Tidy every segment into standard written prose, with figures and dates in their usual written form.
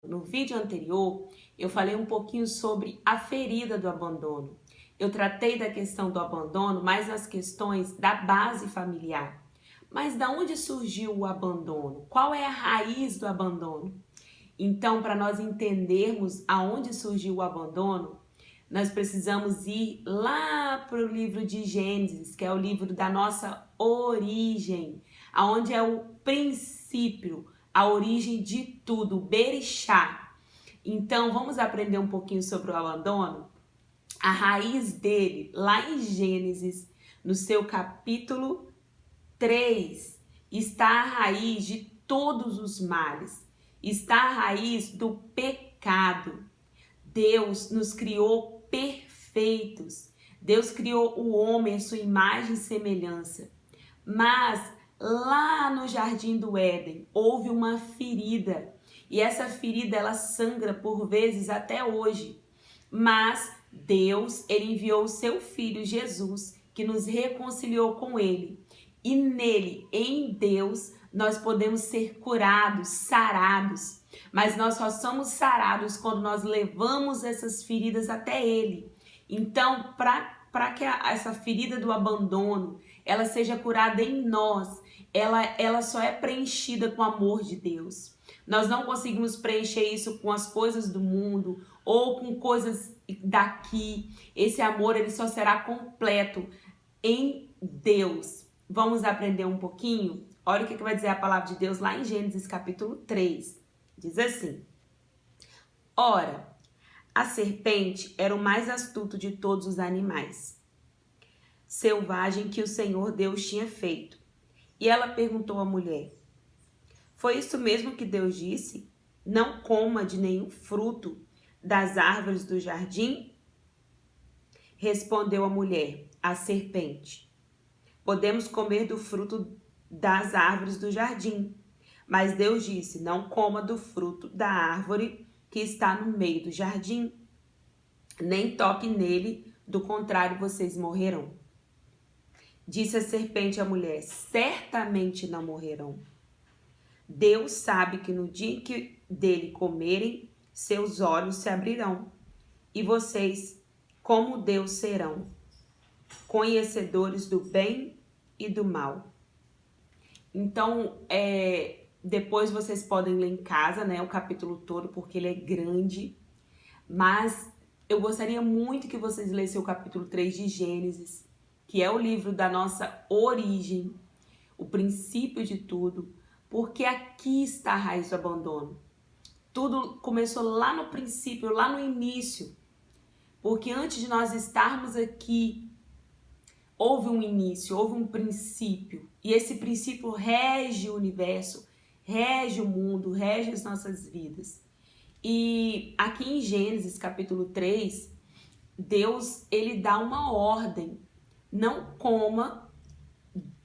no vídeo anterior, eu falei um pouquinho sobre a ferida do abandono. Eu tratei da questão do abandono, mas nas questões da base familiar. Mas da onde surgiu o abandono? Qual é a raiz do abandono? Então, para nós entendermos aonde surgiu o abandono, nós precisamos ir lá para o livro de Gênesis, que é o livro da nossa origem, aonde é o princípio, a origem de tudo, o Berixá. Então, vamos aprender um pouquinho sobre o abandono? A raiz dele, lá em Gênesis, no seu capítulo 3, está a raiz de todos os males, está a raiz do pecado. Deus nos criou perfeitos. Deus criou o homem à sua imagem e semelhança. Mas lá no Jardim do Éden houve uma ferida. E essa ferida ela sangra por vezes até hoje. Mas Deus, ele enviou o seu filho Jesus, que nos reconciliou com ele. E nele, em Deus, nós podemos ser curados, sarados. Mas nós só somos sarados quando nós levamos essas feridas até ele. Então, para que essa ferida do abandono, ela seja curada em nós, ela só é preenchida com o amor de Deus. Nós não conseguimos preencher isso com as coisas do mundo ou com coisas daqui. Esse amor, ele só será completo em Deus. Vamos aprender um pouquinho? Olha o que vai dizer a palavra de Deus lá em Gênesis capítulo 3. Diz assim: Ora, a serpente era o mais astuto de todos os animais selvagem que o Senhor Deus tinha feito. E ela perguntou à mulher: Foi isso mesmo que Deus disse? Não coma de nenhum fruto das árvores do jardim? Respondeu a mulher, a serpente: Podemos comer do fruto das árvores do jardim. Mas Deus disse: Não coma do fruto da árvore que está no meio do jardim, nem toque nele, do contrário vocês morrerão. Disse a serpente à mulher: Certamente não morrerão. Deus sabe que no dia que dele comerem, seus olhos se abrirão, e vocês, como Deus, serão conhecedores do bem e do mal. Então, depois vocês podem ler em casa, né, o capítulo todo, porque ele é grande. Mas eu gostaria muito que vocês lessem o capítulo 3 de Gênesis, que é o livro da nossa origem, o princípio de tudo, porque aqui está a raiz do abandono. Tudo começou lá no princípio, lá no início. Porque antes de nós estarmos aqui, houve um início, houve um princípio. E esse princípio rege o universo, rege o mundo, rege as nossas vidas. E aqui em Gênesis capítulo 3, Deus, ele dá uma ordem: não coma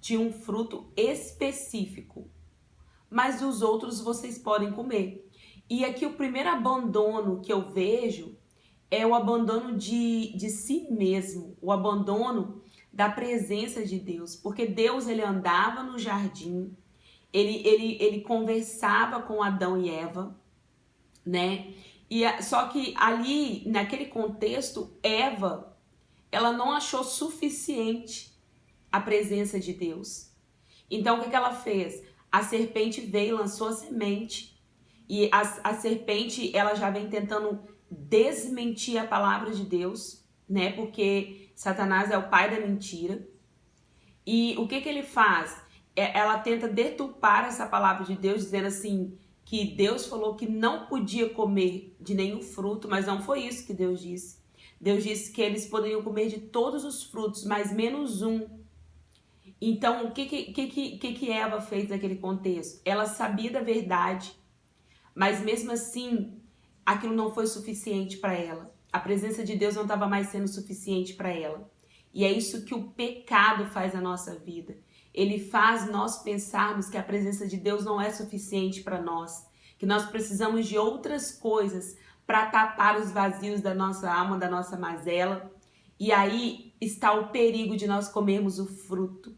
de um fruto específico, mas os outros vocês podem comer. E aqui o primeiro abandono que eu vejo é o abandono de si mesmo, o abandono da presença de Deus, porque Deus, ele andava no jardim, ele conversava com Adão e Eva, né? Só que ali, naquele contexto, Eva, ela não achou suficiente a presença de Deus. Então, o que ela fez? A serpente veio, lançou a semente, e a serpente, ela já vem tentando desmentir a palavra de Deus, né? Porque Satanás é o pai da mentira. E o que ele faz? Ela tenta deturpar essa palavra de Deus, dizendo assim, que Deus falou que não podia comer de nenhum fruto, mas não foi isso que Deus disse. Deus disse que eles poderiam comer de todos os frutos, mas menos um. Então, o que Eva fez naquele contexto? Ela sabia da verdade, mas mesmo assim, aquilo não foi suficiente para ela. A presença de Deus não estava mais sendo suficiente para ela. E é isso que o pecado faz na nossa vida. Ele faz nós pensarmos que a presença de Deus não é suficiente para nós, que nós precisamos de outras coisas para tapar os vazios da nossa alma, da nossa mazela. E aí está o perigo de nós comermos o fruto.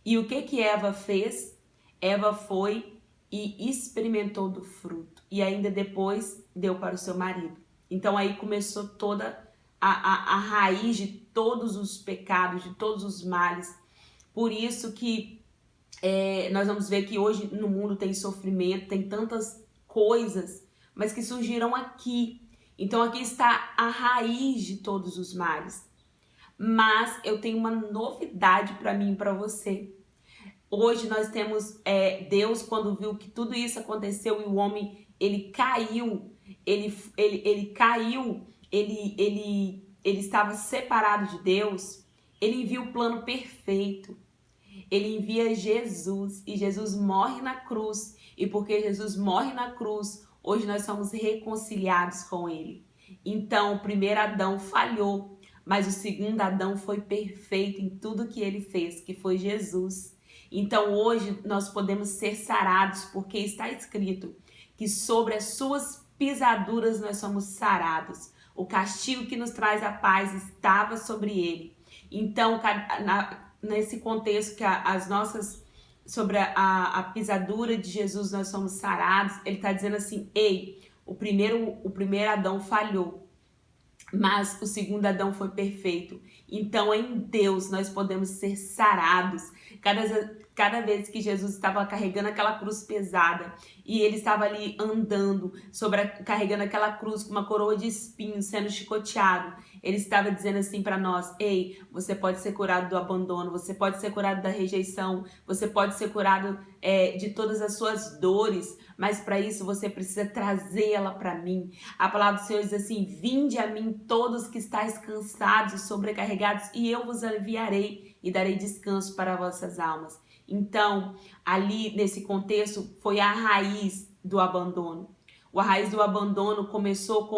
E o que Eva fez? Eva foi e experimentou do fruto. E ainda depois deu para o seu marido. Então aí começou toda a raiz de todos os pecados, de todos os males. Por isso que nós vamos ver que hoje no mundo tem sofrimento, tem tantas coisas, mas que surgiram aqui. Então aqui está a raiz de todos os males. Mas eu tenho uma novidade para mim e para você. Hoje nós temos Deus, quando viu que tudo isso aconteceu e o homem ele caiu, ele caiu, ele estava separado de Deus, ele envia o plano perfeito. Ele envia Jesus e Jesus morre na cruz. E porque Jesus morre na cruz, hoje nós somos reconciliados com ele. Então, o primeiro Adão falhou, mas o segundo Adão foi perfeito em tudo que ele fez, que foi Jesus. Então, hoje nós podemos ser sarados, porque está escrito que sobre as suas pisaduras nós somos sarados. O castigo que nos traz a paz estava sobre ele. Então, nesse contexto que as nossas, sobre a pisadura de Jesus nós somos sarados, ele está dizendo assim, ei, o primeiro Adão falhou, mas o segundo Adão foi perfeito. Então em Deus nós podemos ser sarados. Cada vez que Jesus estava carregando aquela cruz pesada e ele estava ali andando, carregando aquela cruz com uma coroa de espinhos, sendo chicoteado, ele estava dizendo assim para nós, ei, você pode ser curado do abandono, você pode ser curado da rejeição, você pode ser curado de todas as suas dores, mas para isso você precisa trazê-la para mim. A palavra do Senhor diz assim, vinde a mim todos que estáis cansados e sobrecarregados e eu vos aliviarei e darei descanso para vossas almas. Então, ali nesse contexto, foi a raiz do abandono. A raiz do abandono começou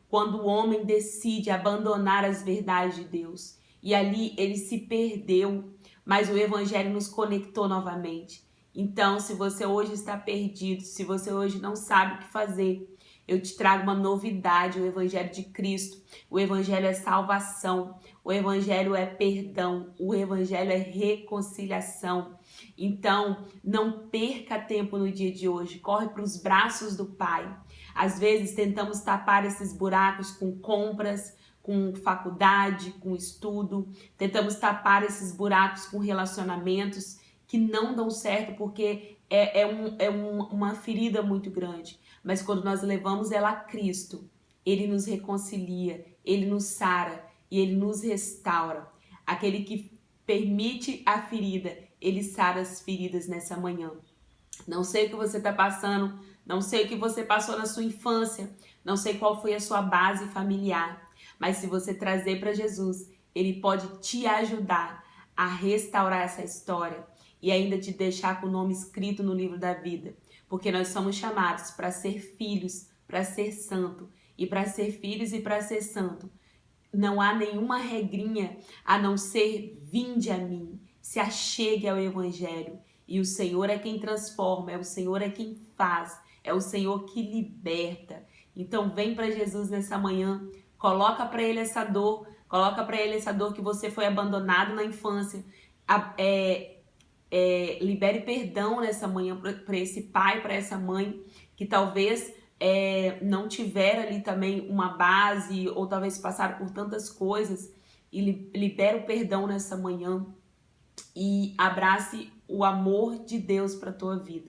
quando o homem decide abandonar as verdades de Deus. E ali ele se perdeu, mas o Evangelho nos conectou novamente. Então, se você hoje está perdido, se você hoje não sabe o que fazer, eu te trago uma novidade, o Evangelho de Cristo. O Evangelho é salvação, o Evangelho é perdão, o Evangelho é reconciliação. Então, não perca tempo no dia de hoje, corre para os braços do Pai. Às vezes tentamos tapar esses buracos com compras, com faculdade, com estudo, tentamos tapar esses buracos com relacionamentos que não dão certo porque uma ferida muito grande. Mas quando nós levamos ela a Cristo, Ele nos reconcilia, Ele nos sara e Ele nos restaura. Aquele que permite a ferida, Ele sara as feridas nessa manhã. Não sei o que você está passando, não sei o que você passou na sua infância, não sei qual foi a sua base familiar, mas se você trazer para Jesus, Ele pode te ajudar a restaurar essa história e ainda te deixar com o nome escrito no livro da vida, porque nós somos chamados para ser filhos, para ser santo, e para ser filhos e para ser santo, não há nenhuma regrinha a não ser vinde a mim, se achegue ao Evangelho, e o Senhor é quem transforma, é o Senhor é quem faz, é o Senhor que liberta. Então vem para Jesus nessa manhã, coloca para Ele essa dor, que você foi abandonado na infância, libere perdão nessa manhã para esse pai, para essa mãe, que talvez não tiver ali também uma base, ou talvez passaram por tantas coisas, e libere o perdão nessa manhã, e abrace o amor de Deus para a tua vida.